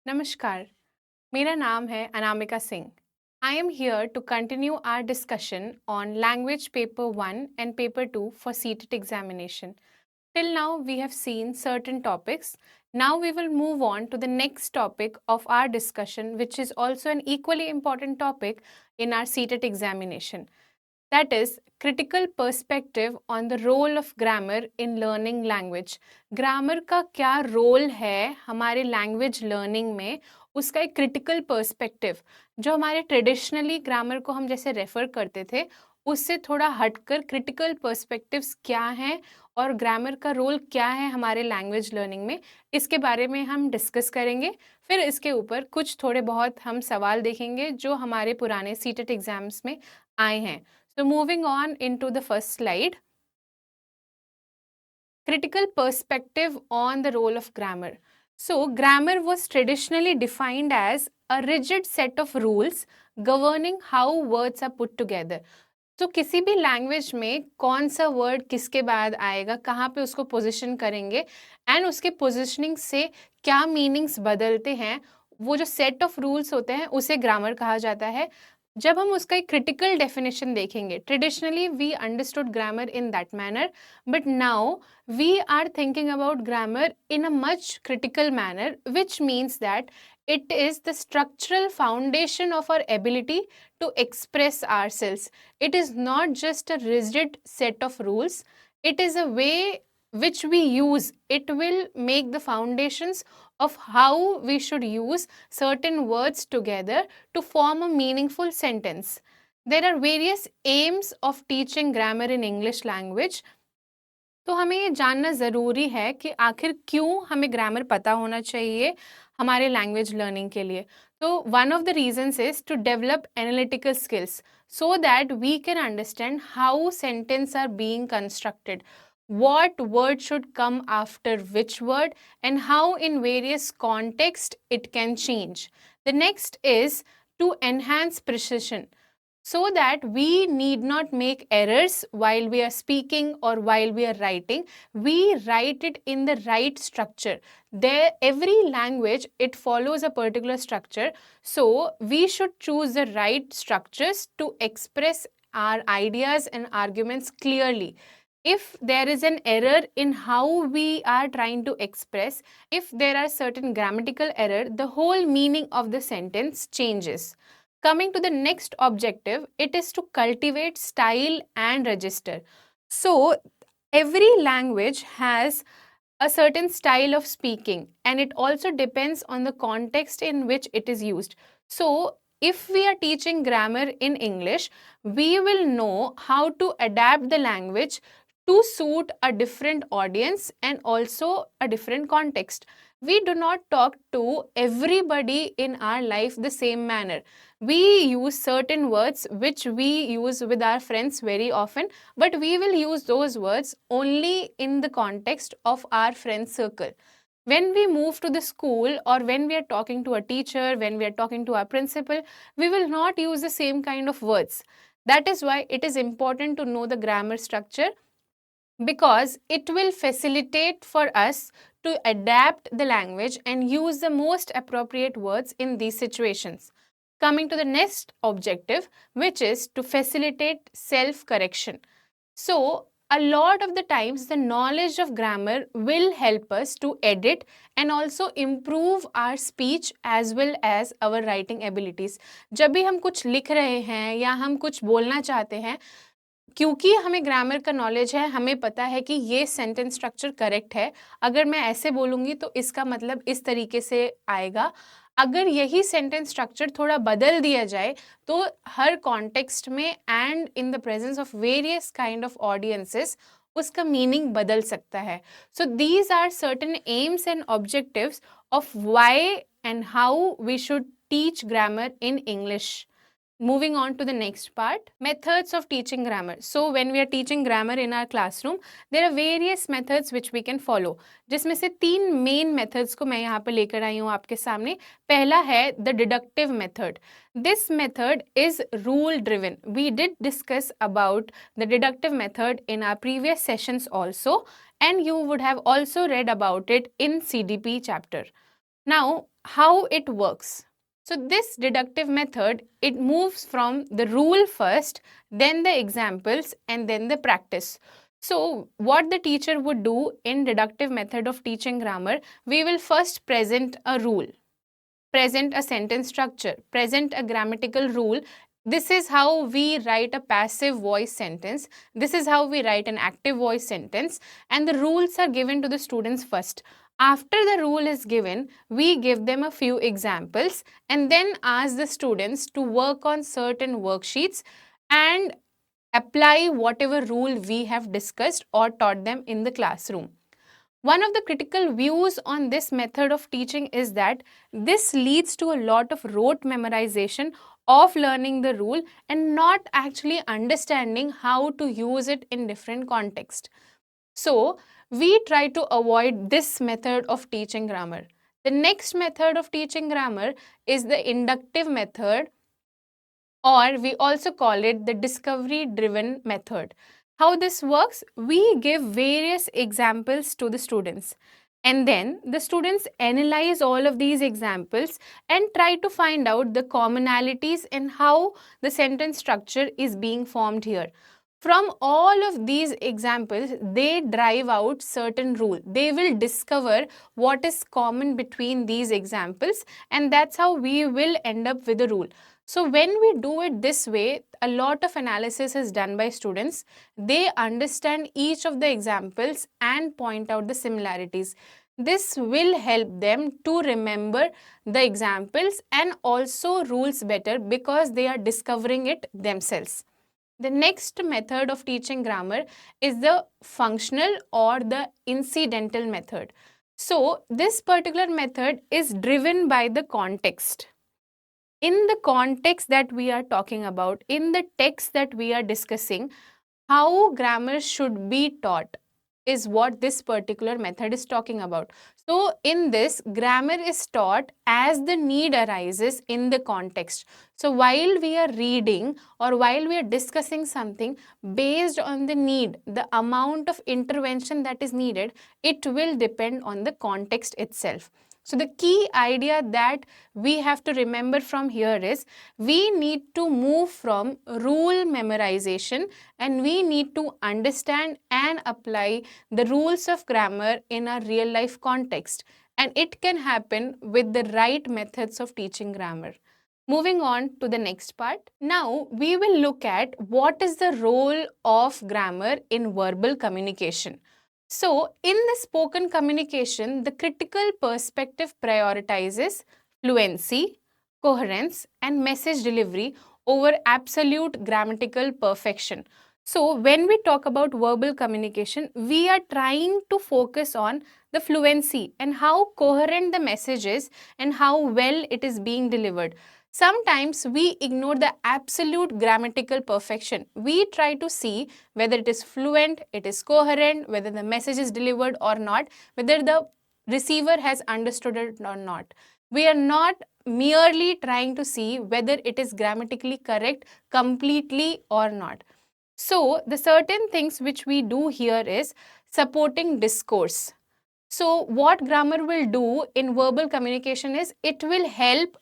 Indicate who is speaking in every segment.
Speaker 1: नमस्कार, मेरा नाम है Anamika Singh. I am here to continue our discussion on Language Paper 1 and Paper 2 for CTET examination. Till now, we have seen certain topics. Now we will move on to the next topic of our discussion, which is also an equally important topic in our CTET examination. That is critical perspective on the role of grammar in learning language. Grammar का क्या role है हमारे language learning में, उसका एक critical perspective जो हमारे traditionally grammar को हम जैसे refer करते थे उससे थोड़ा हटकर critical perspectives क्या हैं और grammar का role क्या है हमारे language learning में, इसके बारे में हम discuss करेंगे. फिर इसके ऊपर कुछ थोड़े बहुत हम सवाल देखेंगे जो हमारे पुराने CTET एग्जाम्स में आए हैं. So moving on into the first slide. Critical perspective on the role of grammar. So grammar was traditionally defined as a rigid set of rules governing how words are put together. तो किसी भी language में कौन सा word किसके बाद आएगा, कहाँ पे उसको पोजीशन करेंगे एंड उसके पोजीशनिंग से क्या मीनिंग्स बदलते हैं, वो जो सेट ऑफ रूल्स होते हैं उसे ग्रामर कहा जाता है. जब हम उसका एक क्रिटिकल डेफिनेशन देखेंगे, traditionally we understood grammar in that manner, but now we are thinking about grammar in a much critical manner, which means that it is the structural foundation of our ability to express ourselves. It is not just a rigid set of rules, it is a way which we use. It will make the foundations of how we should use certain words together to form a meaningful sentence. There are various aims of teaching grammar in English language. तो हमें ये जानना ज़रूरी है कि आखिर क्यों हमें ग्रामर पता होना चाहिए हमारे लैंग्वेज लर्निंग के लिए. तो one of the reasons is to develop analytical skills so that we can understand how sentences are being constructed, what word should come after which word, and how in various contexts it can change. The next is to enhance precision, so that we need not make errors while we are speaking or while we are writing. We write it in the right structure. There, every language, it follows a particular structure, so we should choose the right structures to express our ideas and arguments clearly. If there is an error in how we are trying to express, if there are certain grammatical error, the whole meaning of the sentence changes. Coming to the next objective, it is to cultivate style and register. So every language has a certain style of speaking, and it also depends on the context in which it is used. So if we are teaching grammar in English, we will know how to adapt the language to suit a different audience and also a different context. We do not talk to everybody in our life the same manner. We use certain words which we use with our friends very often, but we will use those words only in the context of our friend circle. When we move to the school, or when we are talking to a teacher, when we are talking to our principal, we will not use the same kind of words. That is why it is important to know the grammar structure, because it will facilitate for us to adapt the language and use the most appropriate words in these situations. Coming to the next objective, which is to facilitate self-correction. So, a lot of the times the knowledge of grammar will help us to edit and also improve our speech as well as our writing abilities. जब भी हम कुछ लिख रहे हैं या हम कुछ बोलना चाहते हैं, क्योंकि हमें ग्रामर का नॉलेज है, हमें पता है कि ये सेंटेंस स्ट्रक्चर करेक्ट है, अगर मैं ऐसे बोलूँगी तो इसका मतलब इस तरीके से आएगा. अगर यही सेंटेंस स्ट्रक्चर थोड़ा बदल दिया जाए तो हर कॉन्टेक्स्ट में and in the presence of various kind of audiences उसका मीनिंग बदल सकता है. So these are certain aims and objectives of why and how we should teach grammar in English. Moving on to the next part, methods of teaching grammar. So when we are teaching grammar in our classroom, there are various methods which we can follow. जिसमें से 3 main methods को मैं यहाँ पे लेकर आई हूँ आपके सामने. पहला है the deductive method. This method is rule driven. We did discuss about the deductive method in our previous sessions also, and you would have also read about it in CDP chapter. Now, how it works. So this deductive method, it moves from the rule first, then the examples, and then the practice. So what the teacher would do in deductive method of teaching grammar, we will first present a rule, present a sentence structure, present a grammatical rule. This is how we write a passive voice sentence. This is how we write an active voice sentence. And the rules are given to the students first. After the rule is given, we give them a few examples and then ask the students to work on certain worksheets and apply whatever rule we have discussed or taught them in the classroom. One of the critical views on this method of teaching is that this leads to a lot of rote memorization of learning the rule and not actually understanding how to use it in different contexts. So, we try to avoid this method of teaching grammar. The next method of teaching grammar is the inductive method, or we also call it the discovery driven method. How this works? We give various examples to the students, and then the students analyze all of these examples and try to find out the commonalities in how the sentence structure is being formed here. From all of these examples, they drive out certain rule. They will discover what is common between these examples, and that's how we will end up with a rule. So when we do it this way, a lot of analysis is done by students. They understand each of the examples and point out the similarities. This will help them to remember the examples and also rules better because they are discovering it themselves. The next method of teaching grammar is the functional or the incidental method. So this particular method is driven by the context. In the context that we are talking about, in the text that we are discussing, how grammar should be taught is what this particular method is talking about. So in this, grammar is taught as the need arises in the context. So while we are reading or while we are discussing something, based on the need, the amount of intervention that is needed, it will depend on the context itself. So the key idea that we have to remember from here is we need to move from rule memorization and we need to understand and apply the rules of grammar in a real life context. And it can happen with the right methods of teaching grammar. Moving on to the next part. Now we will look at what is the role of grammar in verbal communication. So, in the spoken communication, the critical perspective prioritizes fluency, coherence, and message delivery over absolute grammatical perfection. So, when we talk about verbal communication, we are trying to focus on the fluency and how coherent the message is and how well it is being delivered. Sometimes we ignore the absolute grammatical perfection. We try to see whether it is fluent, it is coherent, whether the message is delivered or not, whether the receiver has understood it or not. We are not merely trying to see whether it is grammatically correct completely or not. So, the certain things which we do here is supporting discourse. So, what grammar will do in verbal communication is it will help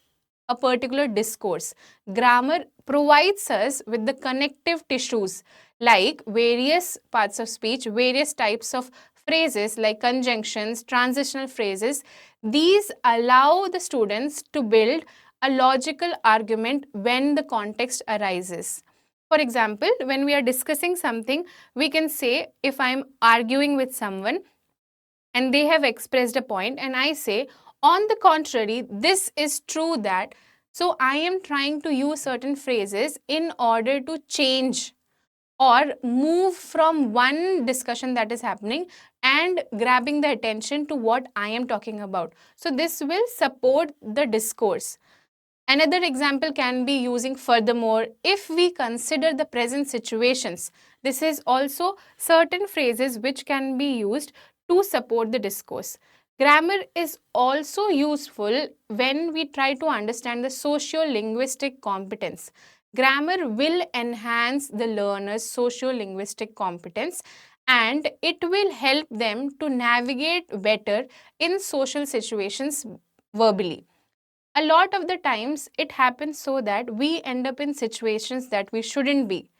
Speaker 1: a particular discourse. Grammar provides us with the connective tissues like various parts of speech, various types of phrases like conjunctions, transitional phrases. These allow the students to build a logical argument when the context arises. For example, when we are discussing something, we can say, if I am arguing with someone and they have expressed a point and I say, on the contrary, this is true that. So I am trying to use certain phrases in order to change or move from one discussion that is happening and grabbing the attention to what I am talking about. So this will support the discourse. Another example can be using furthermore if we consider the present situations. This is also certain phrases which can be used to support the discourse. Grammar is also useful when we try to understand the socio-linguistic competence. Grammar will enhance the learner's socio-linguistic competence and it will help them to navigate better in social situations verbally. A lot of the times it happens so that we end up in situations that we shouldn't be.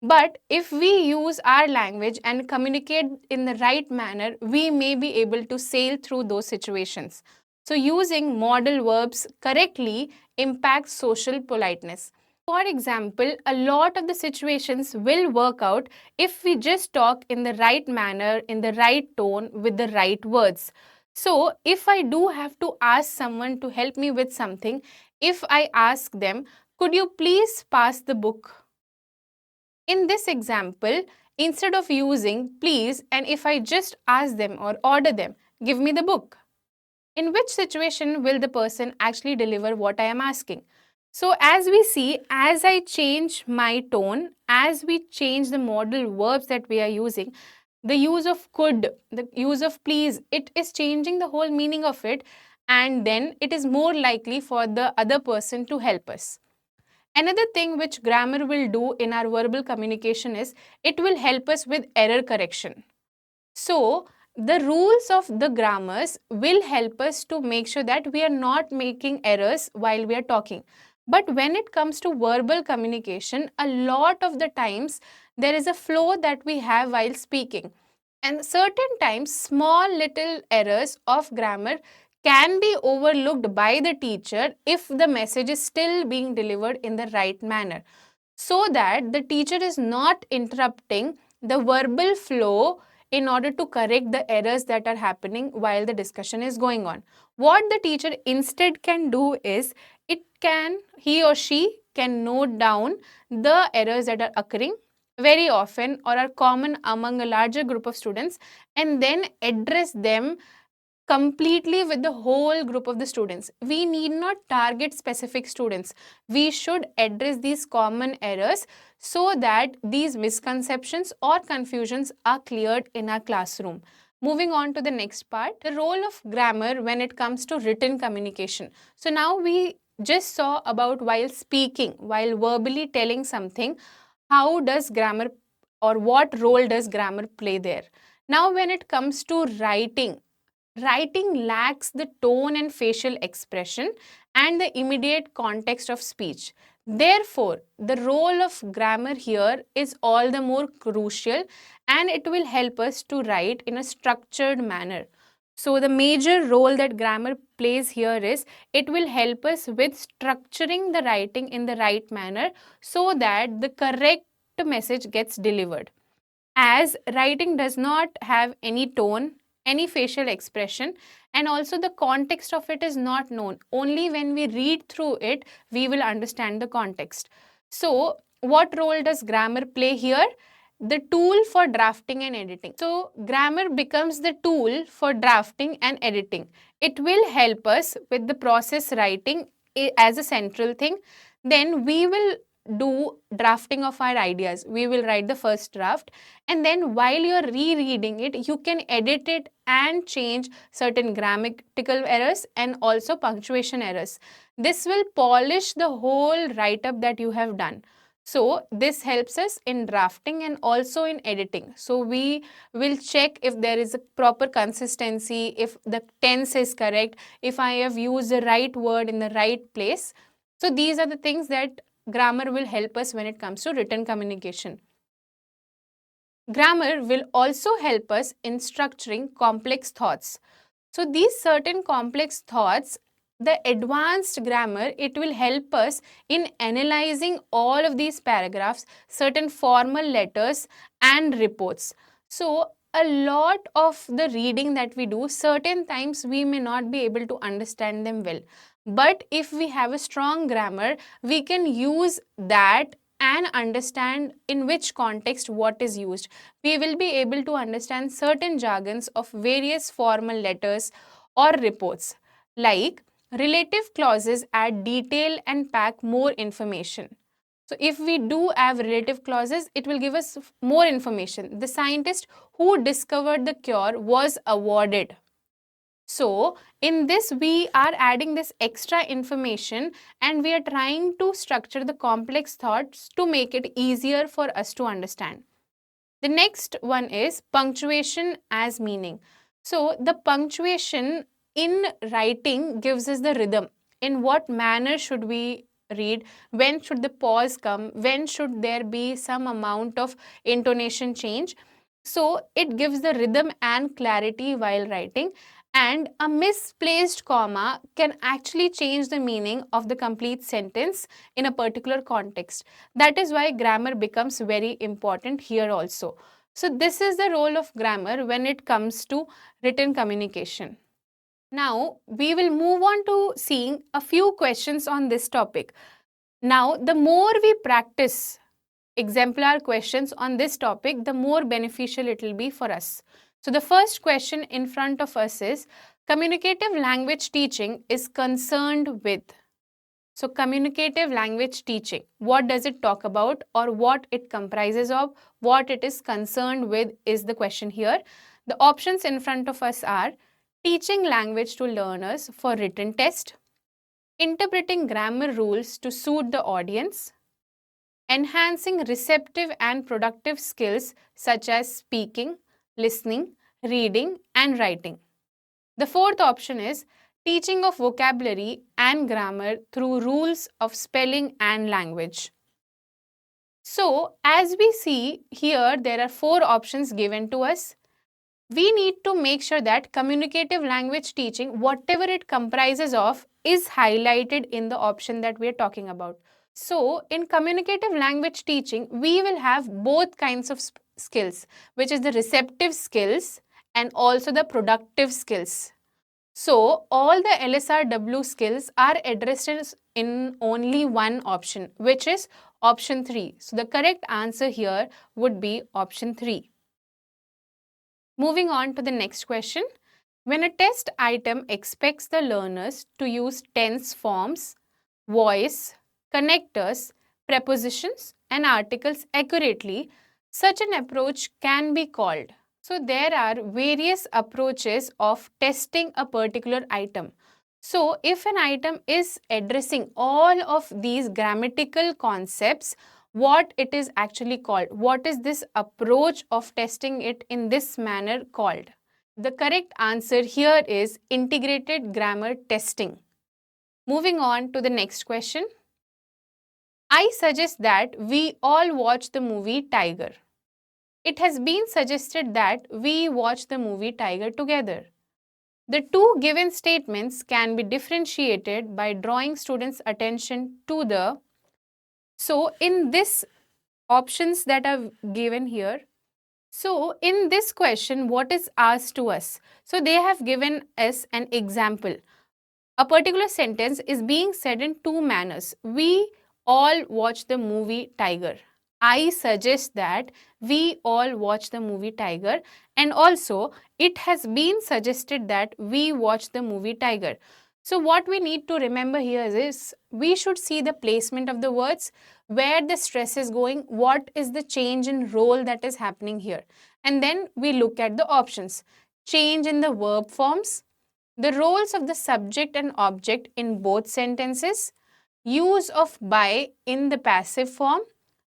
Speaker 1: But if we use our language and communicate in the right manner, we may be able to sail through those situations. So, using modal verbs correctly impacts social politeness. For example, a lot of the situations will work out if we just talk in the right manner, in the right tone, with the right words. So, if I do have to ask someone to help me with something, if I ask them, could you please pass the book? In this example, instead of using please and if I just ask them or order them, give me the book, in which situation will the person actually deliver what I am asking? So, as we see, as I change my tone, as we change the modal verbs that we are using, the use of could, the use of please, it is changing the whole meaning of it, and then it is more likely for the other person to help us. Another thing which grammar will do in our verbal communication is it will help us with error correction. So, the rules of the grammars will help us to make sure that we are not making errors while we are talking. But when it comes to verbal communication, a lot of the times there is a flow that we have while speaking. And certain times, small little errors of grammar can be overlooked by the teacher if the message is still being delivered in the right manner, so that the teacher is not interrupting the verbal flow in order to correct the errors that are happening while the discussion is going on. What the teacher instead can do is he or she can note down the errors that are occurring very often or are common among a larger group of students, and then address them completely with the whole group of the students. We need not target specific students. We should address these common errors so that these misconceptions or confusions are cleared in our classroom. Moving on to the next part, the role of grammar when it comes to written communication. So now we just saw about while speaking, while verbally telling something, how does grammar or what role does grammar play there? Now, when it comes to writing, writing lacks the tone and facial expression and the immediate context of speech. Therefore, the role of grammar here is all the more crucial, and it will help us to write in a structured manner. So, the major role that grammar plays here is it will help us with structuring the writing in the right manner so that the correct message gets delivered. As writing does not have any tone, any facial expression, and also the context of it is not known. Only when we read through it, we will understand the context. So, what role does grammar play here? The tool for drafting and editing. So, grammar becomes the tool for drafting and editing. It will help us with the process writing as a central thing. Then we will do drafting of our ideas. We will write the first draft, and then while you're rereading it, you can edit it and change certain grammatical errors and also punctuation errors. This will polish the whole write up that you have done. So, this helps us in drafting and also in editing. So, we will check if there is a proper consistency, if the tense is correct, if I have used the right word in the right place. So, these are the things that grammar will help us when it comes to written communication. Grammar will also help us in structuring complex thoughts. So these certain complex thoughts, the advanced grammar, it will help us in analyzing all of these paragraphs, certain formal letters and reports. So a lot of the reading that we do, certain times we may not be able to understand them well. But if we have a strong grammar, we can use that and understand in which context what is used. We will be able to understand certain jargons of various formal letters or reports. Like relative clauses add detail and pack more information. So if we do have relative clauses, it will give us more information. The scientist who discovered the cure was awarded. So in this, we are adding this extra information and we are trying to structure the complex thoughts to make it easier for us to understand. The next one is punctuation as meaning. So the punctuation in writing gives us the rhythm. in what manner should we read, when should the pause come, when should there be some amount of intonation change. So it gives the rhythm and clarity while writing, and a misplaced comma can actually change the meaning of the complete sentence in a particular context. That is why grammar becomes very important here also. So this is the role of grammar when it comes to written communication. Now we will move on to seeing a few questions on this topic. Now the more we practice exemplar questions on this topic, the more beneficial it will be for us. So the first question in front of us is, communicative language teaching is concerned with. So communicative language teaching, what does it talk about, or what it comprises of, what it is concerned with is the question here. The options in front of us are teaching language to learners for written test, interpreting grammar rules to suit the audience, enhancing receptive and productive skills such as speaking, listening, reading, and writing. The fourth option is teaching of vocabulary and grammar through rules of spelling and language. So, as we see here, there are four options given to us. We need to make sure that communicative language teaching, whatever it comprises of, is highlighted in the option that we are talking about. So, in communicative language teaching, we will have both kinds of skills, which is the receptive skills and also the productive skills. So, all the LSRW skills are addressed in only one option, which is option 3. So, the correct answer here would be option 3. Moving on to the next question. When a test item expects the learners to use tense forms, voice, connectors, prepositions, and articles accurately, such an approach can be called. So, there are various approaches of testing a particular item. So, if an item is addressing all of these grammatical concepts, what it is actually called? What is this approach of testing it in this manner called? The correct answer here is integrated grammar testing. Moving on to the next question. I suggest that we all watch the movie Tiger. It has been suggested that we watch the movie Tiger together. The two given statements can be differentiated by drawing students' attention to the. So, in this options that are given here, so in this question, what is asked to us? So, they have given us an example. A particular sentence is being said in two manners. We all watch the movie Tiger. I suggest that we all watch the movie Tiger, and also it has been suggested that we watch the movie Tiger. So what we need to remember here is we should see the placement of the words, where the stress is going, what is the change in role that is happening here. And then we look at the options. Change in the verb forms, the roles of the subject and object in both sentences, use of by in the passive form,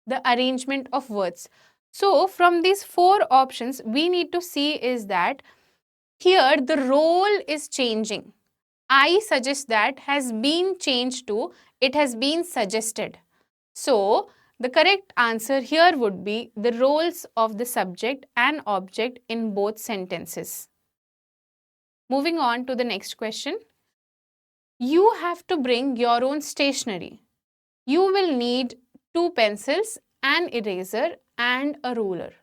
Speaker 1: the arrangement of words. So from these four options, we need to see is that here the role is changing. I suggest that has been changed to it has been suggested. So the correct answer here would be the roles of the subject and object in both sentences. Moving on to the next question. You have to bring your own stationery. You will need 2 pencils, an eraser, and a ruler.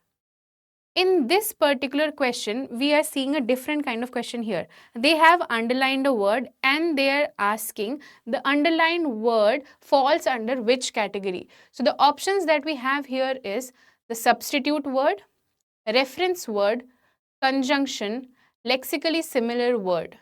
Speaker 1: In this particular question, we are seeing a different kind of question here. They have underlined a word and they are asking the underlined word falls under which category. So the options that we have here is the substitute word, reference word, conjunction, lexically similar word.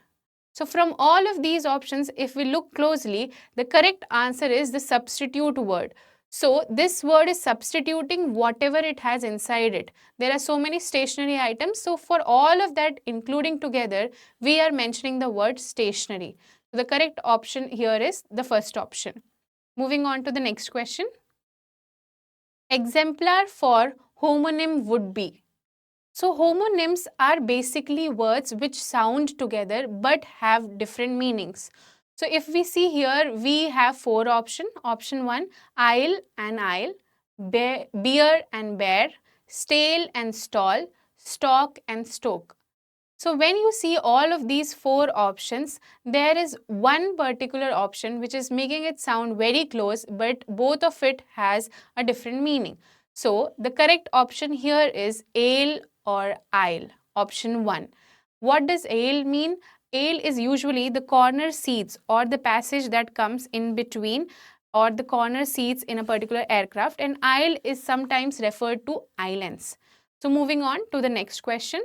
Speaker 1: So from all of these options, if we look closely, the correct answer is the substitute word. So this word is substituting whatever it has inside it. There are so many stationery items. So for all of that including together, we are mentioning the word stationery. So the correct option here is the first option. Moving on to the next question. Exemplar for homonym would be. So homonyms are basically words which sound together but have different meanings. So if we see here, we have four options. Option 1, aisle and aisle, beer and bear, stale and stall, stock and stoke. So when you see all of these four options, there is one particular option which is making it sound very close, but both of it has a different meaning. So the correct option here is ale or aisle, option 1. What does ale mean? Ale is usually the corner seats or the passage that comes in between or the corner seats in a particular aircraft, and aisle is sometimes referred to islands. So moving on to the next question.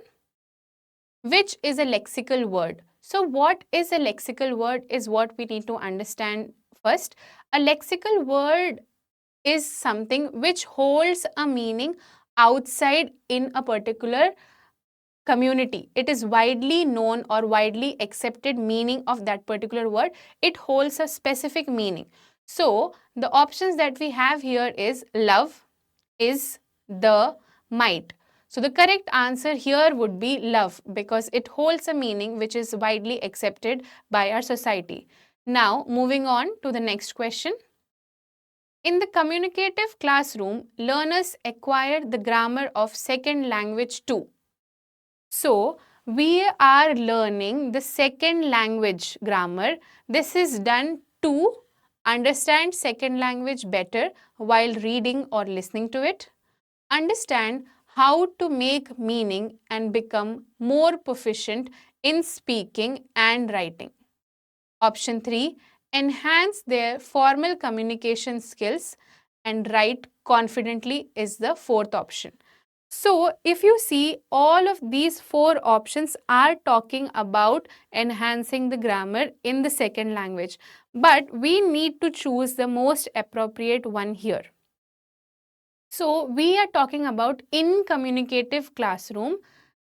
Speaker 1: Which is a lexical word? So what is a lexical word is what we need to understand first. A lexical word is something which holds a meaning outside in a particular community. It is widely known or widely accepted meaning of that particular word. It holds a specific meaning. So the options that we have here is love, is, the, might. So the correct answer here would be love, because it holds a meaning which is widely accepted by our society. Now moving on to the next question. In the communicative classroom, learners acquire the grammar of second language too. So we are learning the second language grammar. This is done to understand second language better while reading or listening to it, understand how to make meaning, and become more proficient in speaking and writing. Option 3, enhance their formal communication skills and write confidently is the fourth option. So, if you see, all of these four options are talking about enhancing the grammar in the second language, but we need to choose the most appropriate one here. So we are talking about in communicative classroom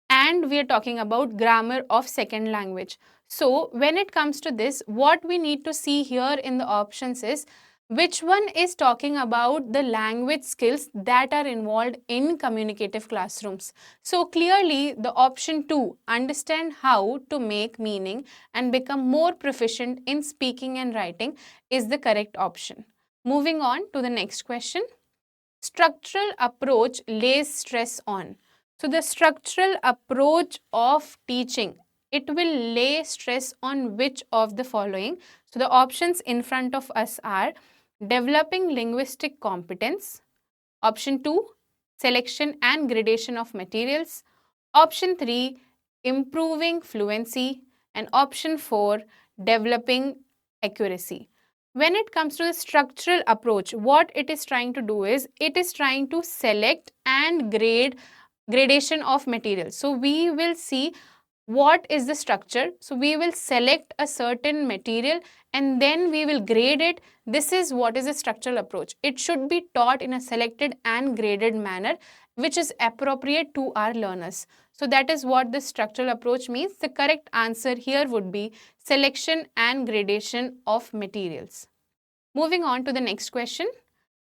Speaker 1: and we are talking about grammar of second language. So when it comes to this, what we need to see here in the options is which one is talking about the language skills that are involved in communicative classrooms. So clearly the option 2, understand how to make meaning and become more proficient in speaking and writing, is the correct option. Moving on to the next question. Structural approach lays stress on. So the structural approach of teaching, it will lay stress on which of the following? So the options in front of us are developing linguistic competence, option 2, selection and gradation of materials, option 3, improving fluency, and option 4, developing accuracy. When it comes to the structural approach, what it is trying to do is it is trying to select and gradation of materials. So we will see what is the structure. So we will select a certain material and then we will grade it. This is what is a structural approach. It should be taught in a selected and graded manner which is appropriate to our learners. So that is what the structural approach means. The correct answer here would be selection and gradation of materials. Moving on to the next question.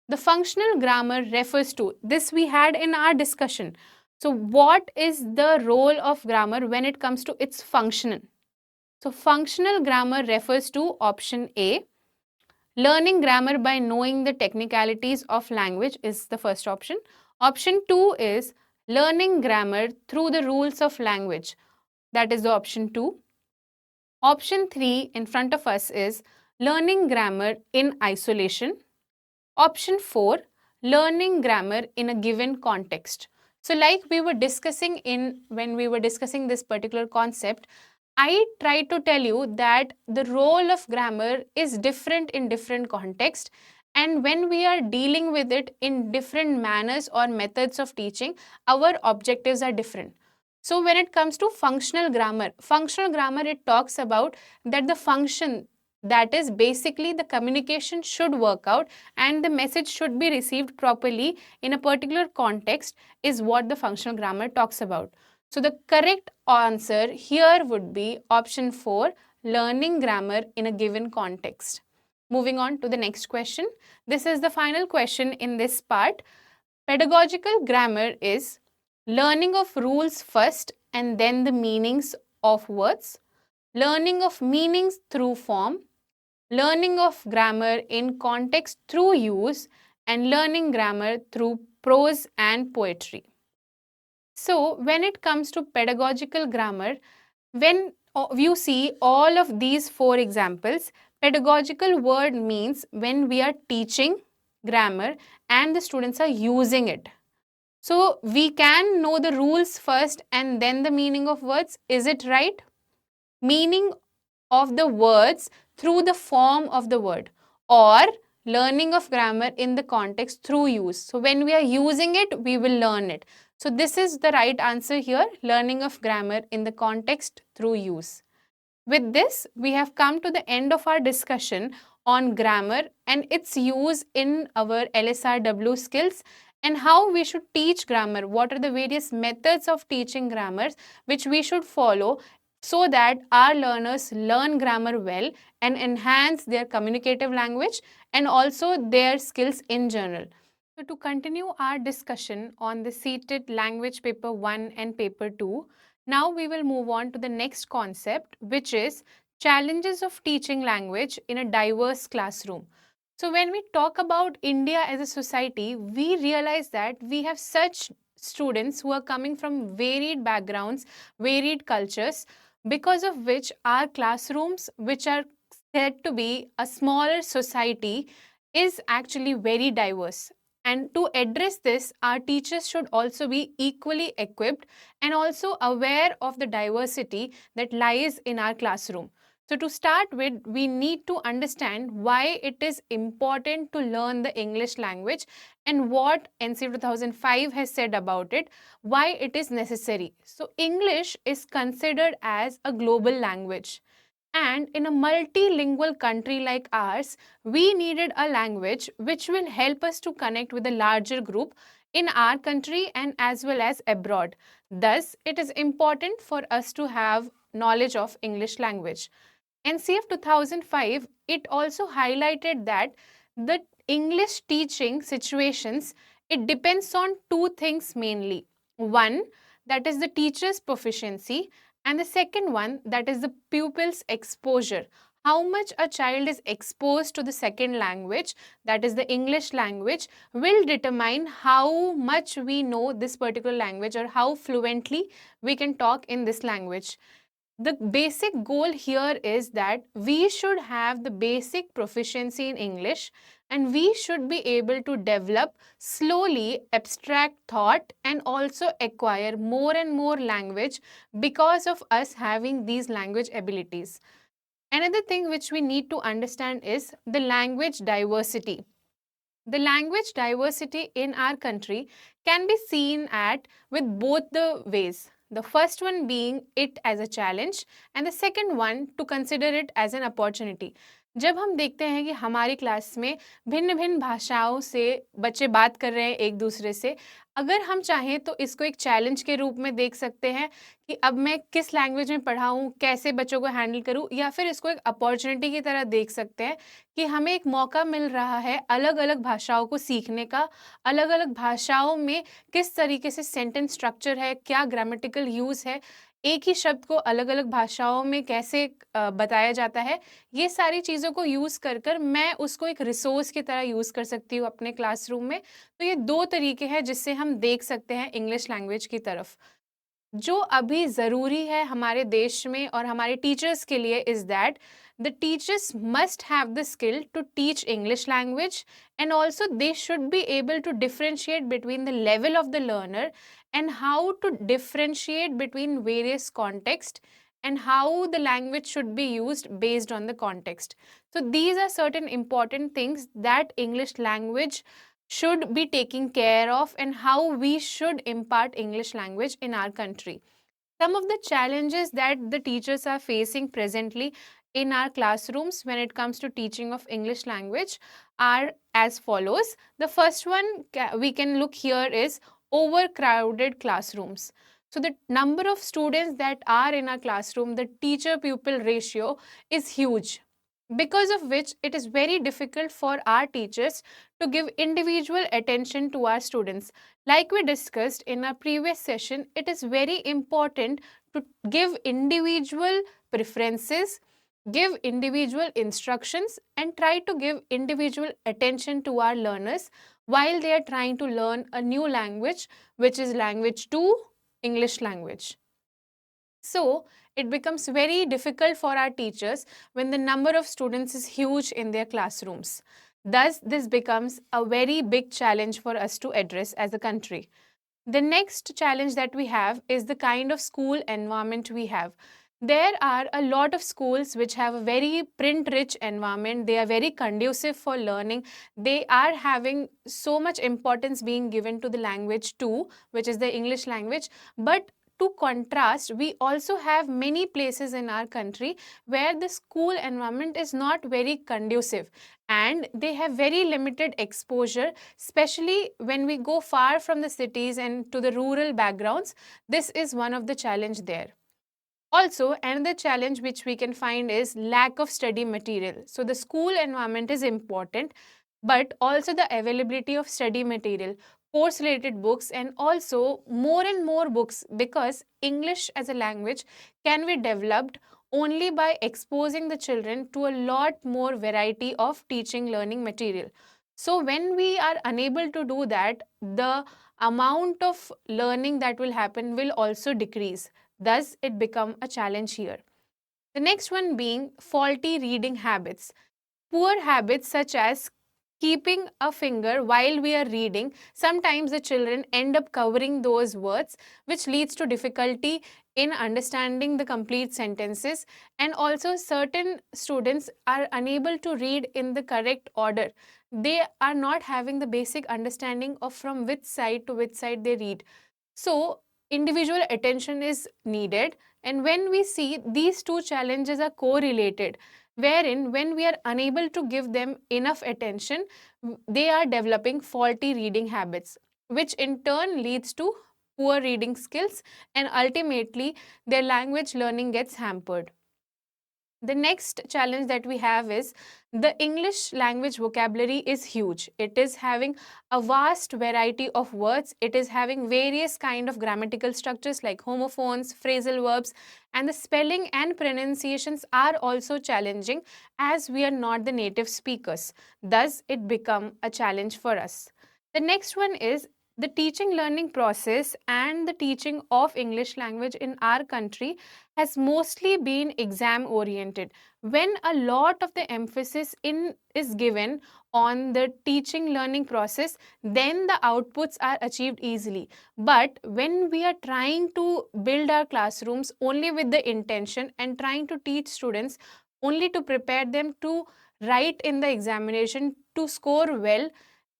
Speaker 1: The functional grammar refers to, this we had in our discussion. So what is the role of grammar when it comes to its function? So functional grammar refers to option A, learning grammar by knowing the technicalities of language is the first option. Option 2 is learning grammar through the rules of language. That is the option 2. Option 3 in front of us is learning grammar in isolation. Option 4, learning grammar in a given context. So like we were discussing when we were discussing this particular concept, I tried to tell you that the role of grammar is different in different contexts, and when we are dealing with it in different manners or methods of teaching, our objectives are different. So when it comes to functional grammar, it talks about that the function, that is basically the communication should work out and the message should be received properly in a particular context, is what the functional grammar talks about. So the correct answer here would be option 4, learning grammar in a given context. Moving on to the next question. This is the final question in this part. Pedagogical grammar is learning of rules first and then the meanings of words, learning of meanings through form, learning of grammar in context through use, and learning grammar through prose and poetry. So, when it comes to pedagogical grammar, when you see all of these four examples, pedagogical word means when we are teaching grammar and the students are using it. So, we can know the rules first and then the meaning of words. Is it right? Meaning of the words through the form of the word, or learning of grammar in the context through use. So when we are using it, we will learn it. So this is the right answer here, learning of grammar in the context through use. With this, we have come to the end of our discussion on grammar and its use in our LSRW skills and how we should teach grammar. What are the various methods of teaching grammars which we should follow so that our learners learn grammar well and enhance their communicative language and also their skills in general. So to continue our discussion on the CTET language paper 1 and paper 2, now we will move on to the next concept, which is challenges of teaching language in a diverse classroom. So when we talk about India as a society, we realize that we have such students who are coming from varied backgrounds, varied cultures, because of which our classrooms, which are said to be a smaller society, is actually very diverse. And to address this, our teachers should also be equally equipped and also aware of the diversity that lies in our classroom. So, to start with, we need to understand why it is important to learn the English language and what NC 2005 has said about it, why it is necessary. So, English is considered as a global language. And in a multilingual country like ours, we needed a language which will help us to connect with a larger group in our country and as well as abroad. Thus, it is important for us to have knowledge of English language. NCF 2005, it also highlighted that the English teaching situations, it depends on two things mainly. One, that is the teacher's proficiency, and the second one, that is the pupil's exposure. How much a child is exposed to the second language, that is the English language, will determine how much we know this particular language or how fluently we can talk in this language. The basic goal here is that we should have the basic proficiency in English and we should be able to develop slowly abstract thought and also acquire more and more language because of us having these language abilities. Another thing which we need to understand is the language diversity. The language diversity in our country can be seen at with both the ways. The first one being it as a challenge and the second one to consider it as an opportunity. जब हम देखते हैं कि हमारी class में भिन्न भिन्न भाषाओं से बच्चे बात कर रहे हैं एक दूसरे से, अगर हम चाहें तो इसको एक चैलेंज के रूप में देख सकते हैं कि अब मैं किस लैंग्वेज में पढ़ाऊँ, कैसे बच्चों को हैंडल करूँ, या फिर इसको एक अपॉर्चुनिटी की तरह देख सकते हैं कि हमें एक मौका मिल रहा है अलग अलग भाषाओं को सीखने का, अलग अलग भाषाओं में किस तरीके से सेंटेंस स्ट्रक्चर है, क्या ग्रामेटिकल यूज़ है, एक ही शब्द को अलग अलग भाषाओं में कैसे बताया जाता है, ये सारी चीज़ों को यूज़ कर कर मैं उसको एक रिसोर्स की तरह यूज़ कर सकती हूँ अपने क्लासरूम में। तो ये दो तरीके हैं जिससे हम देख सकते हैं इंग्लिश लैंग्वेज की तरफ। जो अभी ज़रूरी है हमारे देश में और हमारे टीचर्स के लिए is that the teachers must have the skill to teach English language, and also they should be able to differentiate between the level of the learner and how to differentiate between various contexts and how the language should be used based on the context. So these are certain important things that English language should be taking care of and how we should impart English language in our country. Some of the challenges that the teachers are facing presently in our classrooms when it comes to teaching of English language are as follows. The first one we can look here is overcrowded classrooms. So the number of students that are in our classroom, the teacher pupil ratio is huge, because of which it is very difficult for our teachers to give individual attention to our students. Like we discussed in our previous session, it is very important to give individual preferences give individual instructions, and try to give individual attention to our learners while they are trying to learn a new language, which is language 2, English language. So, it becomes very difficult for our teachers when the number of students is huge in their classrooms. Thus, this becomes a very big challenge for us to address as a country. The next challenge that we have is the kind of school environment we have. There are a lot of schools which have a very print rich environment. They are very conducive for learning. They are having so much importance being given to the language too, which is the English language. But to contrast, we also have many places in our country where the school environment is not very conducive and they have very limited exposure, especially when we go far from the cities and to the rural backgrounds. This is one of the challenge there. Also, another challenge which we can find is lack of study material. So the school environment is important, but also the availability of study material, course related books, and also more and more books, because English as a language can be developed only by exposing the children to a lot more variety of teaching learning material. So when we are unable to do that, the amount of learning that will happen will also decrease. Thus, it become a challenge here. The next one being faulty reading habits. Poor habits such as keeping a finger while we are reading, sometimes the children end up covering those words, which leads to difficulty in understanding the complete sentences. And also, certain students are unable to read in the correct order. They are not having the basic understanding of from which side to which side they read. So, individual attention is needed. And when we see these two challenges are correlated, wherein when we are unable to give them enough attention, they are developing faulty reading habits, which in turn leads to poor reading skills, and ultimately their language learning gets hampered. The next challenge that we have is the English language vocabulary is huge. It is having a vast variety of words. It is having various kind of grammatical structures like homophones, phrasal verbs, and the spelling and pronunciations are also challenging as we are not the native speakers. Thus, it become a challenge for us. The next one is the teaching learning process and the teaching of English language in our country has mostly been exam oriented. When a lot of the emphasis in is given on the teaching learning process, then the outputs are achieved easily. But when we are trying to build our classrooms only with the intention and trying to teach students only to prepare them to write in the examination to score well,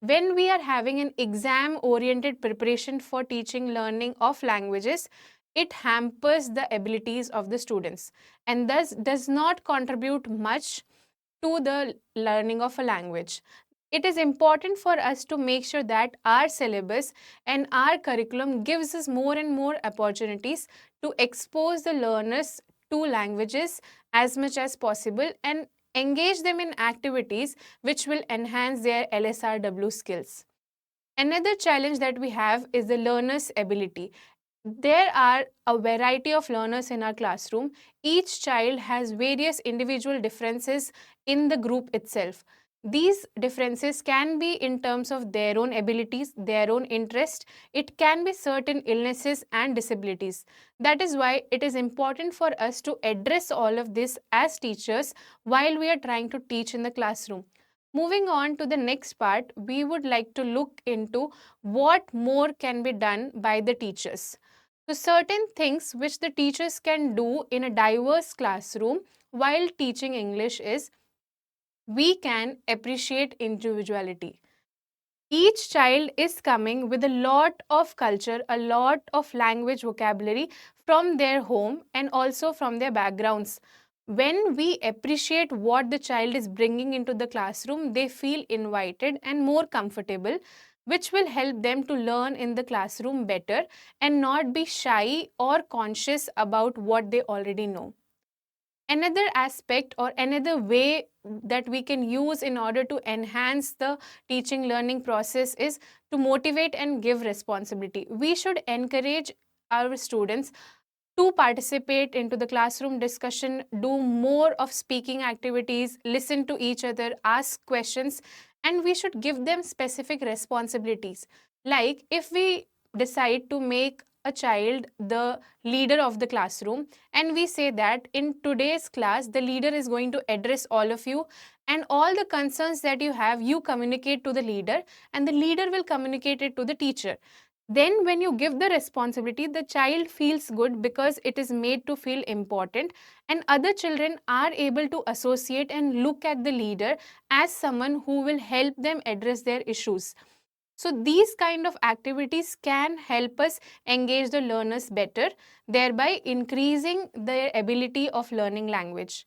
Speaker 1: when we are having an exam oriented preparation for teaching learning of languages, it hampers the abilities of the students and thus does not contribute much to the learning of a language. It is important for us to make sure that our syllabus and our curriculum gives us more and more opportunities to expose the learners to languages as much as possible and engage them in activities which will enhance their LSRW skills. Another challenge that we have is the learner's ability. There are a variety of learners in our classroom. Each child has various individual differences in the group itself. These differences can be in terms of their own abilities, their own interest. It can be certain illnesses and disabilities. That is why it is important for us to address all of this as teachers while we are trying to teach in the classroom. Moving on to the next part, we would like to look into what more can be done by the teachers. So, certain things which the teachers can do in a diverse classroom while teaching English is we can appreciate individuality. Each child is coming with a lot of culture, a lot of language vocabulary from their home and also from their backgrounds. When we appreciate what the child is bringing into the classroom, they feel invited and more comfortable, which will help them to learn in the classroom better and not be shy or conscious about what they already know. Another aspect or another way that we can use in order to enhance the teaching learning process is to motivate and give responsibility. We should encourage our students to participate into the classroom discussion, do more of speaking activities, listen to each other, ask questions, and we should give them specific responsibilities. Like if we decide to make a child the leader of the classroom, and we say that in today's class the leader is going to address all of you, and all the concerns that you have you communicate to the leader, and the leader will communicate it to the teacher. Then when you give the responsibility, the child feels good because it is made to feel important, and other children are able to associate and look at the leader as someone who will help them address their issues. So these kind of activities can help us engage the learners better, thereby increasing their ability of learning language.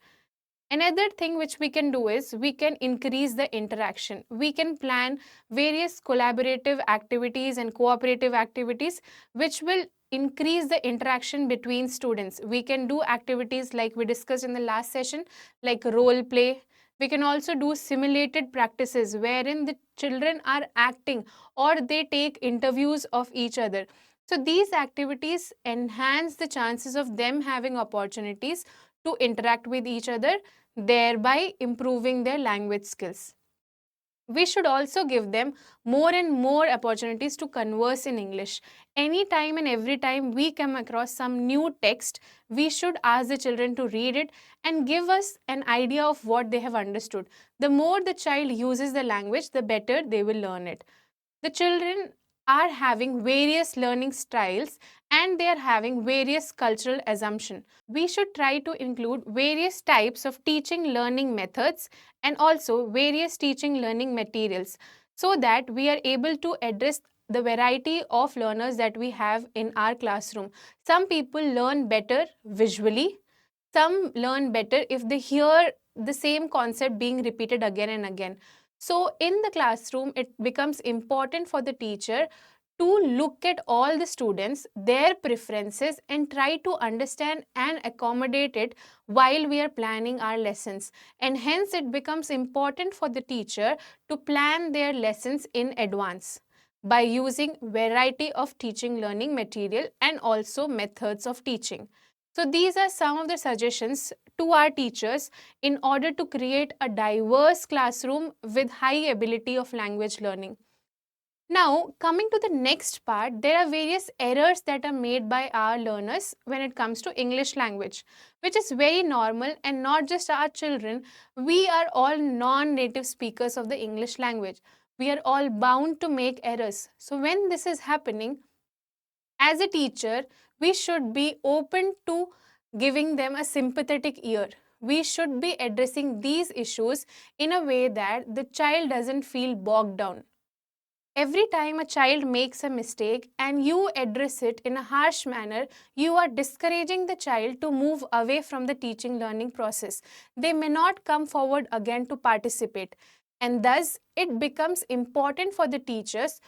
Speaker 1: Another thing which we can do is we can increase the interaction. We can plan various collaborative activities and cooperative activities which will increase the interaction between students. We can do activities like we discussed in the last session, like role play. We can also do simulated practices wherein the children are acting or they take interviews of each other. So these activities enhance the chances of them having opportunities to interact with each other, thereby improving their language skills. We should also give them more and more opportunities to converse in English. Anytime and every time we come across some new text, we should ask the children to read it and give us an idea of what they have understood. The more the child uses the language, the better they will learn it. The children are having various learning styles and they are having various cultural assumptions. We should try to include various types of teaching learning methods and also various teaching learning materials so that we are able to address the variety of learners that we have in our classroom. Some people learn better visually, some learn better if they hear the same concept being repeated again and again. So, in the classroom, it becomes important for the teacher to look at all the students, their preferences, and try to understand and accommodate it while we are planning our lessons. And hence, it becomes important for the teacher to plan their lessons in advance by using variety of teaching learning material and also methods of teaching. So these are some of the suggestions to our teachers in order to create a diverse classroom with high ability of language learning. Now, coming to the next part, there are various errors that are made by our learners when it comes to English language, which is very normal, and not just our children. We are all non-native speakers of the English language. We are all bound to make errors. So when this is happening, as a teacher, we should be open to giving them a sympathetic ear. We should be addressing these issues in a way that the child doesn't feel bogged down. Every time a child makes a mistake and you address it in a harsh manner, you are discouraging the child to move away from the teaching learning process. They may not come forward again to participate. And thus, it becomes important for the teachers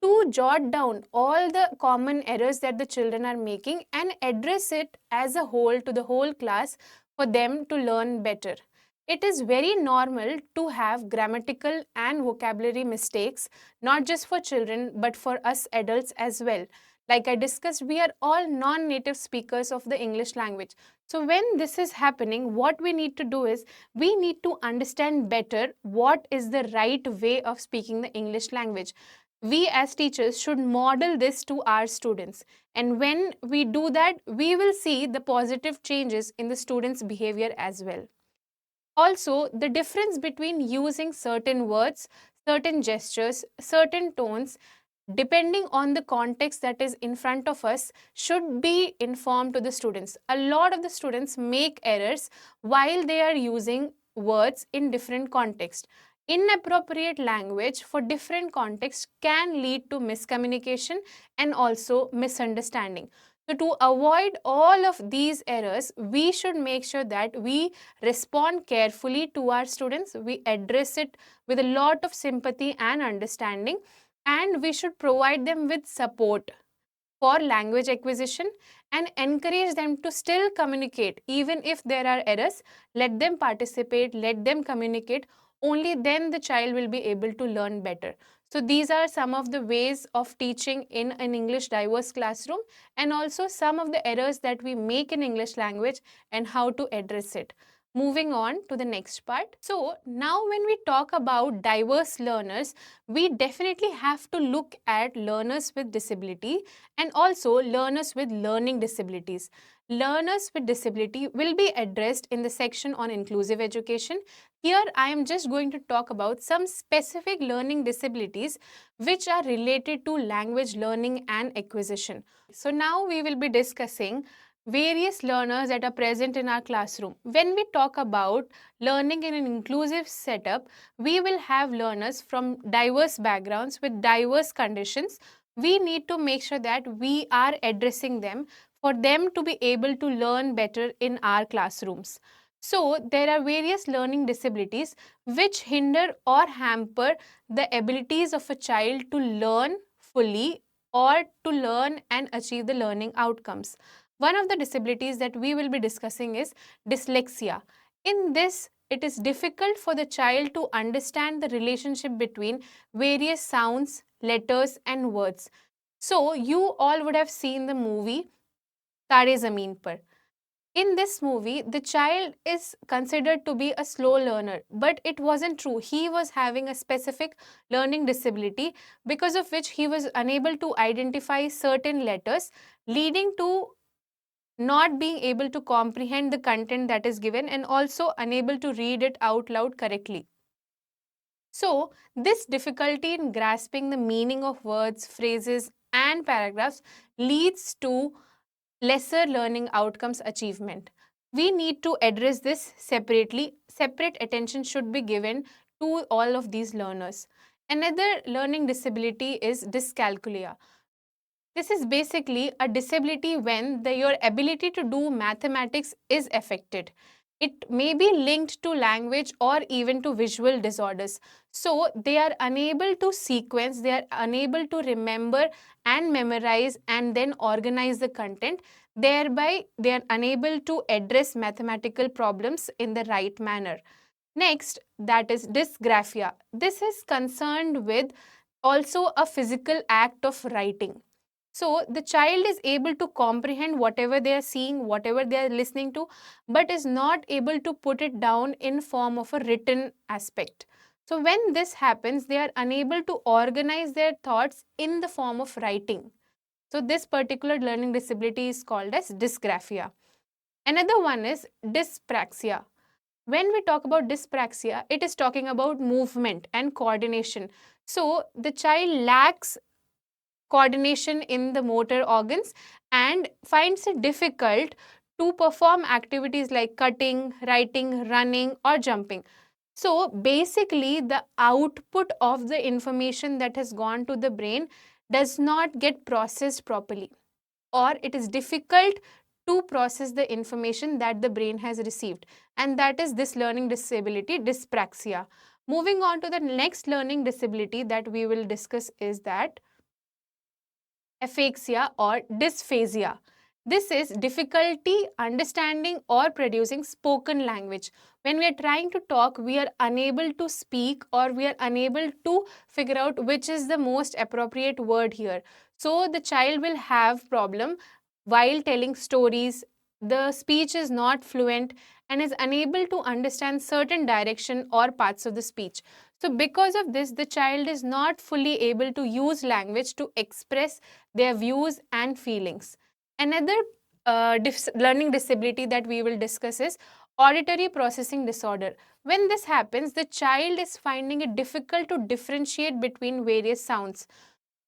Speaker 1: to jot down all the common errors that the children are making and address it as a whole to the whole class for them to learn better. It is very normal to have grammatical and vocabulary mistakes, not just for children but for us adults as well. Like I discussed, we are all non native speakers of the English language. So, when this is happening, what we need to do is we need to understand better what is the right way of speaking the English language. We as teachers should model this to our students, and when we do that we will see the positive changes in the students behavior as well. Also, the difference between using certain words, certain gestures, certain tones, depending on the context that is in front of us, should be informed to the students. A lot of the students make errors while they are using words in different contexts. Inappropriate language for different contexts can lead to miscommunication and also misunderstanding. So, to avoid all of these errors, we should make sure that we respond carefully to our students, we address it with a lot of sympathy and understanding, and we should provide them with support for language acquisition and encourage them to still communicate. Even if there are errors, let them participate, let them communicate. Only then the child will be able to learn better. So these are some of the ways of teaching in an English diverse classroom, and also some of the errors that we make in English language and how to address it. Moving on to the next part. So now when we talk about diverse learners, we definitely have to look at learners with disability and also learners with learning disabilities. Learners with disability will be addressed in the section on inclusive education. Here I am just going to talk about some specific learning disabilities which are related to language learning and acquisition. So now we will be discussing various learners that are present in our classroom. When we talk about learning in an inclusive setup, we will have learners from diverse backgrounds with diverse conditions. We need to make sure that we are addressing them for them to be able to learn better in our classrooms. So, there are various learning disabilities which hinder or hamper the abilities of a child to learn fully or to learn and achieve the learning outcomes. One of the disabilities that we will be discussing is dyslexia. In this, it is difficult for the child to understand the relationship between various sounds, letters, and words. So, you all would have seen the movie Tare Zameen Par. In this movie, the child is considered to be a slow learner, but it wasn't true. He was having a specific learning disability because of which he was unable to identify certain letters, leading to not being able to comprehend the content that is given and also unable to read it out loud correctly. So, this difficulty in grasping the meaning of words, phrases, and paragraphs leads to lesser learning outcomes achievement. We need to address this separately. Separate attention should be given to all of these learners. Another learning disability is dyscalculia. This is basically a disability when your ability to do mathematics is affected. It may be linked to language or even to visual disorders. So they are unable to sequence, they are unable to remember and memorize and then organize the content. Thereby, they are unable to address mathematical problems in the right manner. Next, that is dysgraphia. This is concerned with also a physical act of writing. So the child is able to comprehend whatever they are seeing, whatever they are listening to, but is not able to put it down in form of a written aspect. So when this happens, they are unable to organize their thoughts in the form of writing. So this particular learning disability is called as dysgraphia. Another one is dyspraxia. When we talk about dyspraxia, it is talking about movement and coordination. So the child lacks coordination in the motor organs and finds it difficult to perform activities like cutting, writing, running, or jumping. So basically, the output of the information that has gone to the brain does not get processed properly, or it is difficult to process the information that the brain has received, and that is this learning disability, dyspraxia. Moving on to the next learning disability that we will discuss is that aphasia or dysphasia. This is difficulty understanding or producing spoken language. When we are trying to talk, we are unable to speak or we are unable to figure out which is the most appropriate word here. So the child will have problem while telling stories. The speech is not fluent and is unable to understand certain direction or parts of the speech. So because of this, the child is not fully able to use language to express their views and feelings. Another learning disability that we will discuss is auditory processing disorder. When this happens, the child is finding it difficult to differentiate between various sounds,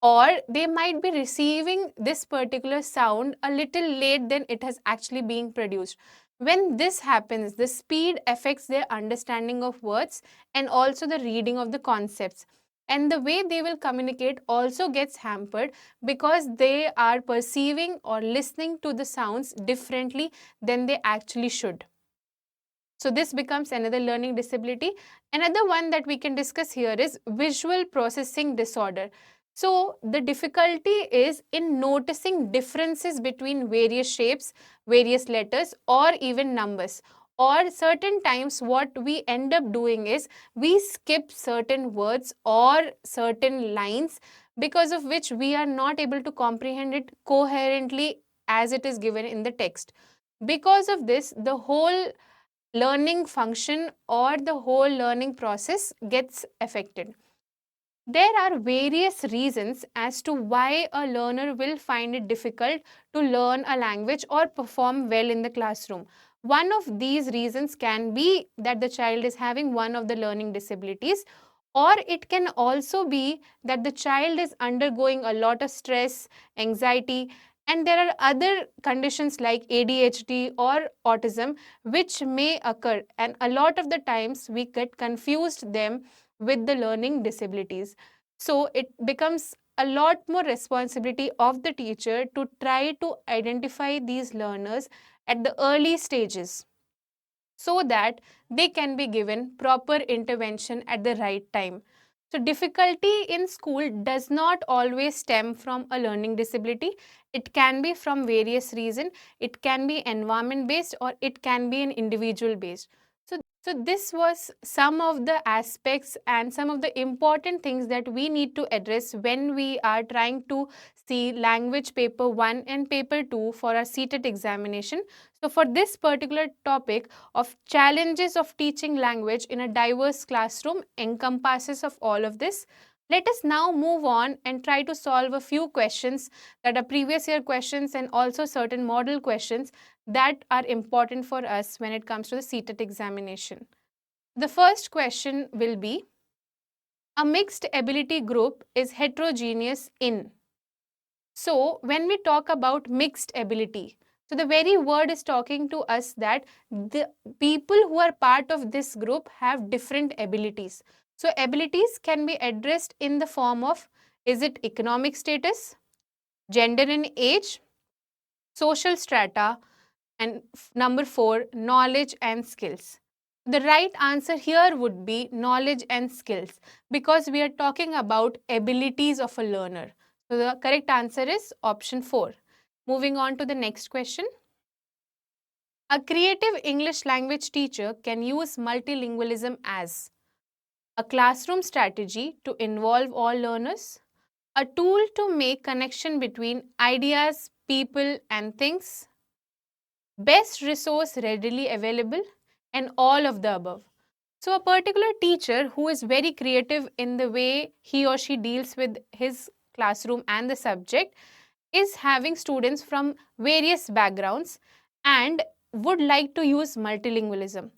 Speaker 1: or they might be receiving this particular sound a little late than it has actually being produced. When this happens, the speed affects their understanding of words and also the reading of the concepts. And the way they will communicate also gets hampered because they are perceiving or listening to the sounds differently than they actually should. So this becomes another learning disability. Another one that we can discuss here is visual processing disorder. So the difficulty is in noticing differences between various shapes, various letters, or even numbers, or certain times what we end up doing is we skip certain words or certain lines, because of which we are not able to comprehend it coherently as it is given in the text. Because of this, the whole learning function or the whole learning process gets affected. There are various reasons as to why a learner will find it difficult to learn a language or perform well in the classroom. One of these reasons can be that the child is having one of the learning disabilities, or it can also be that the child is undergoing a lot of stress, anxiety, and there are other conditions like ADHD or autism which may occur. And a lot of the times we get confused them with the learning disabilities. So it becomes a lot more responsibility of the teacher to try to identify these learners at the early stages so that they can be given proper intervention at the right time. So, difficulty in school does not always stem from a learning disability. It can be from various reasons. It can be environment based or it can be an individual based. So this was some of the aspects and some of the important things that we need to address when we are trying to see language paper 1 and paper 2 for our CTET examination. So for this particular topic of challenges of teaching language in a diverse classroom encompasses of all of this. Let us now move on and try to solve a few questions that are previous year questions and also certain model questions that are important for us when it comes to the CTET examination. The first question will be, a mixed ability group is heterogeneous in. So, when we talk about mixed ability, so the very word is talking to us that the people who are part of this group have different abilities. So, abilities can be addressed in the form of, is it economic status, gender and age, social strata, and number 4, knowledge and skills. The right answer here would be knowledge and skills, because we are talking about abilities of a learner. So the correct answer is option 4. Moving on to the next question. A creative English language teacher can use multilingualism as a classroom strategy to involve all learners, a tool to make connection between ideas, people, and things, best resource readily available, and all of the above. So, a particular teacher who is very creative in the way he or she deals with his classroom and the subject is having students from various backgrounds and would like to use multilingualism.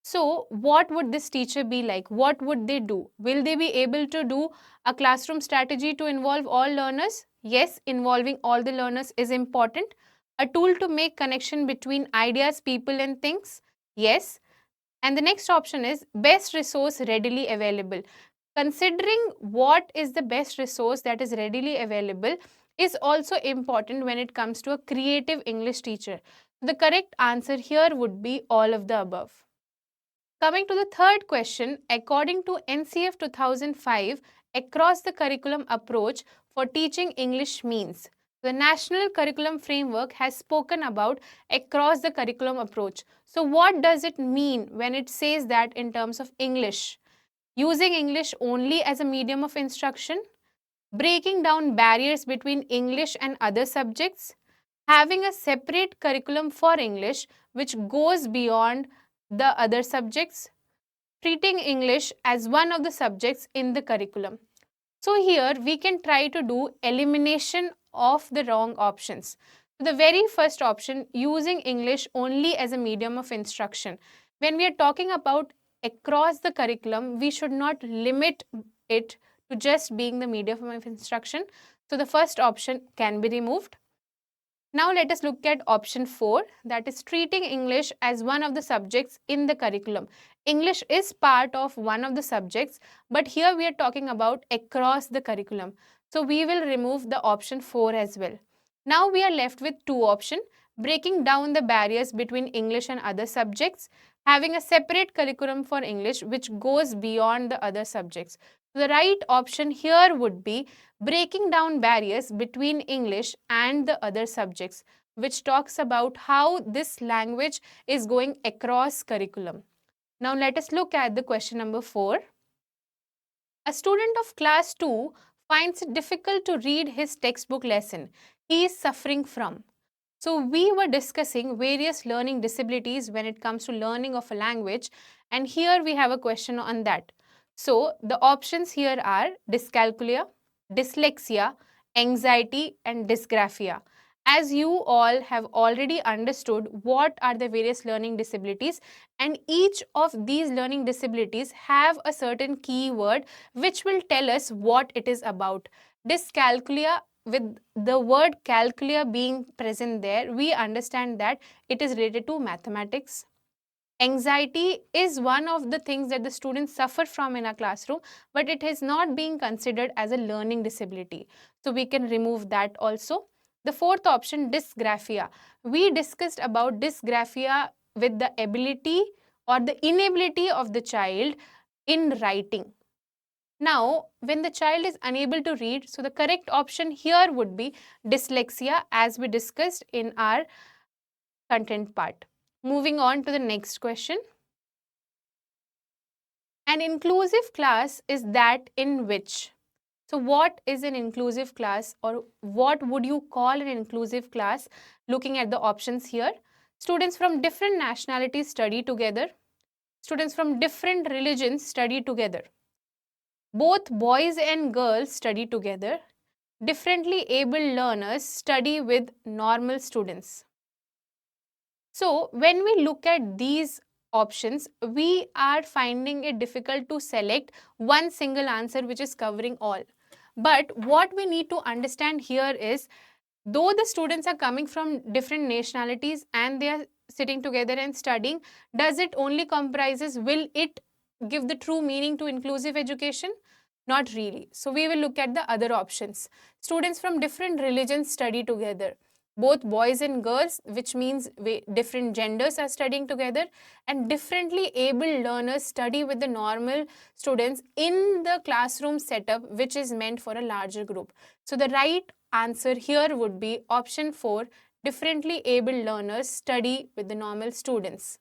Speaker 1: So, what would this teacher be like? What would they do? Will they be able to do a classroom strategy to involve all learners? Yes, involving all the learners is important. A tool to make connection between ideas, people, and things? Yes. And the next option is best resource readily available. Considering what is the best resource that is readily available is also important when it comes to a creative English teacher. The correct answer here would be all of the above. Coming to the third question, according to NCF 2005, across the curriculum approach for teaching English means. The National Curriculum Framework has spoken about across the curriculum approach. So, what does it mean when it says that in terms of English? Using English only as a medium of instruction, breaking down barriers between English and other subjects, having a separate curriculum for English which goes beyond the other subjects, treating English as one of the subjects in the curriculum. So here we can try to do elimination of the wrong options. The very first option, using English only as a medium of instruction. When we are talking about across the curriculum, we should not limit it to just being the medium of instruction. So the first option can be removed. Now let us look at option 4, that is treating English as one of the subjects in the curriculum. English is part of one of the subjects, but here we are talking about across the curriculum. So we will remove the option 4 as well. Now we are left with two options, breaking down the barriers between English and other subjects, having a separate curriculum for English which goes beyond the other subjects. The right option here would be breaking down barriers between English and the other subjects. which talks about how this language is going across curriculum. Now let us look at the question number 4. A student of class 2 finds it difficult to read his textbook lesson. He is suffering from. So we were discussing various learning disabilities when it comes to learning of a language, and here we have a question on that. So the options here are dyscalculia, dyslexia, anxiety and dysgraphia. As you all have already understood what are the various learning disabilities, and each of these learning disabilities have a certain keyword which will tell us what it is about. Dyscalculia, with the word calculia being present there, we understand that it is related to mathematics. Anxiety is one of the things that the students suffer from in a classroom, but it is not being considered as a learning disability. So we can remove that also. The fourth option, dysgraphia. We discussed about dysgraphia with the ability or the inability of the child in writing. Now, when the child is unable to read, so the correct option here would be dyslexia, as we discussed in our content part. Moving on to the next question. An inclusive class is that in which. So, what is an inclusive class, or what would you call an inclusive class? Looking at the options here, students from different nationalities study together, students from different religions study together, both boys and girls study together, differently able learners study with normal students. So when we look at these options, we are finding it difficult to select one single answer which is covering all. But what we need to understand here is, though the students are coming from different nationalities and they are sitting together and studying, does it only comprises, will it give the true meaning to inclusive education? Not really. So we will look at the other options. Students from different religions study together. Both boys and girls, which means different genders are studying together, and differently able learners study with the normal students in the classroom setup, which is meant for a larger group. So the right answer here would be option 4, differently able learners study with the normal students.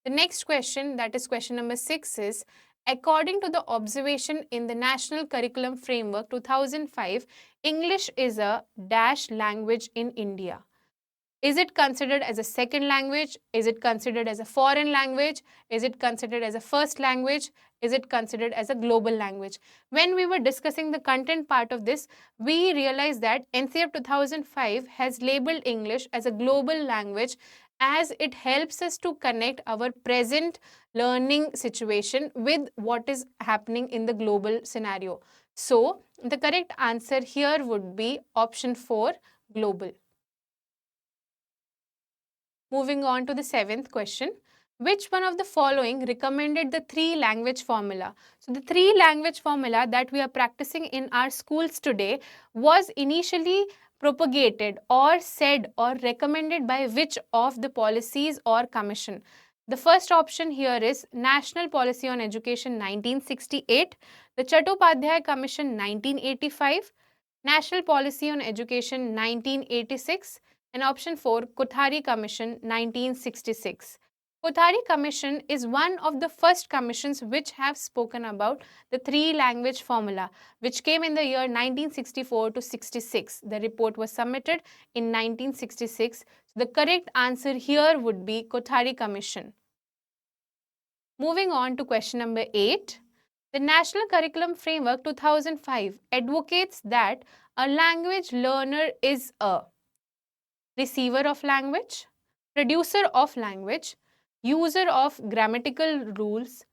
Speaker 1: The next question, that is question number 6, is according to the observation in the National Curriculum Framework 2005, English is a dash language in India. Is it considered as a second language? Is it considered as a foreign language? Is it considered as a first language? Is it considered as a global language? When we were discussing the content part of this, we realized that NCF 2005 has labeled English as a global language, as it helps us to connect our present learning situation with what is happening in the global scenario. So, the correct answer here would be option 4, global. Moving on to the 7th question. Which one of the following recommended the 3-language formula? So the 3-language formula that we are practicing in our schools today was initially propagated or said or recommended by which of the policies or commission? The first option here is National Policy on Education 1968, the Chattopadhyay Commission 1985, National Policy on Education 1986, and option 4, Kothari Commission 1966. Kothari Commission is one of the first commissions which have spoken about the 3-language formula, which came in the year 1964 to 66. The report was submitted in 1966. So the correct answer here would be Kothari Commission. Moving on to question number 8. The National Curriculum Framework 2005 advocates that a language learner is a receiver of language, producer of language, user of grammatical rules,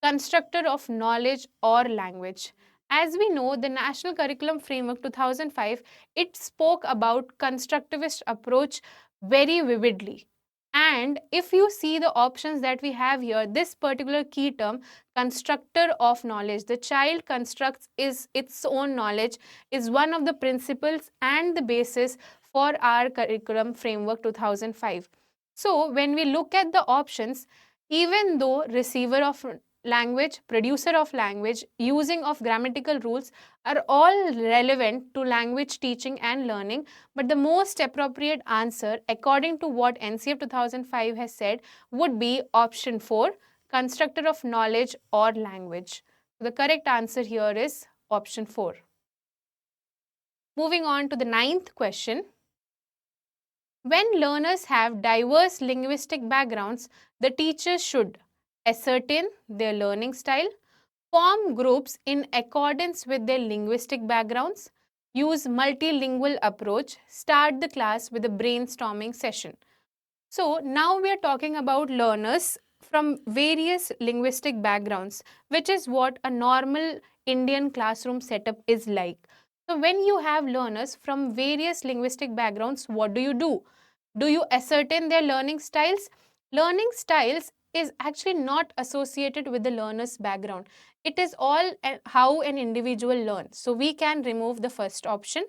Speaker 1: constructor of knowledge or language. As we know, the National Curriculum Framework 2005, it spoke about constructivist approach very vividly. And if you see the options that we have here, this particular key term, constructor of knowledge, the child constructs its own knowledge, is one of the principles and the basis for our curriculum framework 2005. So when we look at the options, even though receiver of language, producer of language, using of grammatical rules are all relevant to language teaching and learning, but the most appropriate answer, according to what NCF 2005 has said, would be option 4, constructor of knowledge or language. The correct answer here is option 4. Moving on to the 9th question. When learners have diverse linguistic backgrounds, the teachers should ascertain their learning style, form groups in accordance with their linguistic backgrounds, use multilingual approach, start the class with a brainstorming session. So now we are talking about learners from various linguistic backgrounds, which is what a normal Indian classroom setup is like. So when you have learners from various linguistic backgrounds, what do? Do you ascertain their learning styles? Learning styles is actually not associated with the learner's background. It is all how an individual learns. So we can remove the first option.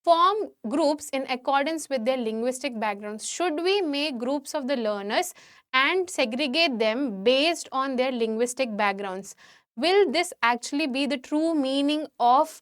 Speaker 1: Form groups in accordance with their linguistic backgrounds. Should we make groups of the learners and segregate them based on their linguistic backgrounds? Will this actually be the true meaning of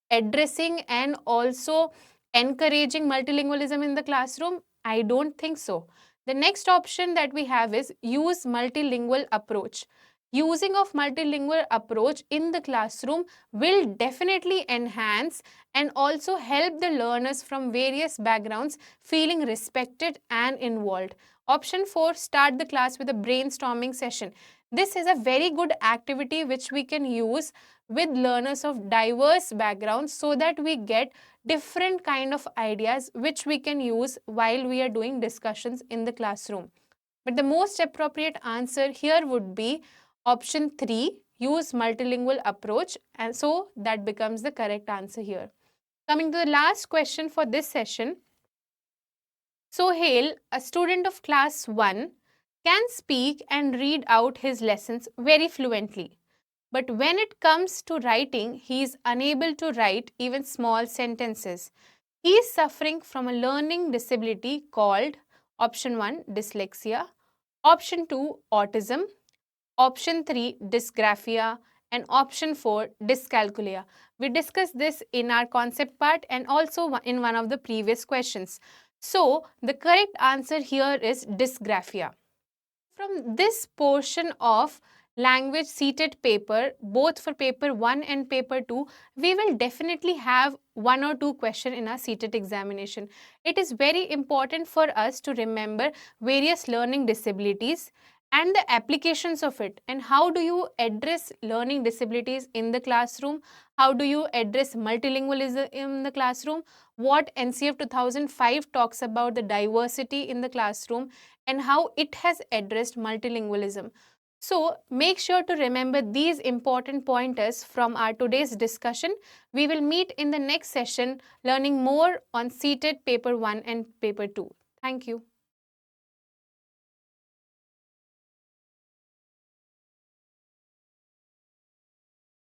Speaker 1: addressing and also encouraging multilingualism in the classroom? I don't think so. The next option that we have is use multilingual approach. Using of multilingual approach in the classroom will definitely enhance and also help the learners from various backgrounds feeling respected and involved. Option 4, start the class with a brainstorming session. This is a very good activity which we can use with learners of diverse backgrounds so that we get different kind of ideas which we can use while we are doing discussions in the classroom. But the most appropriate answer here would be option 3, use multilingual approach, and so that becomes the correct answer here. Coming to the last question for this session. Sohail, a student of class 1, can speak and read out his lessons very fluently. But when it comes to writing, he is unable to write even small sentences. He is suffering from a learning disability called option 1, dyslexia, option 2, autism, option 3, dysgraphia, and option 4, dyscalculia. We discussed this in our concept part and also in one of the previous questions. So, the correct answer here is dysgraphia. From this portion of language CTET paper, both for paper 1 and paper 2, we will definitely have 1 or 2 questions in our CTET examination. It is very important for us to remember various learning disabilities and the applications of it, and how do you address learning disabilities in the classroom, how do you address multilingualism in the classroom, what NCF 2005 talks about the diversity in the classroom, and how it has addressed multilingualism. So make sure to remember these important pointers from our today's discussion. We will meet in the next session learning more on CTET paper 1 and paper 2. Thank you.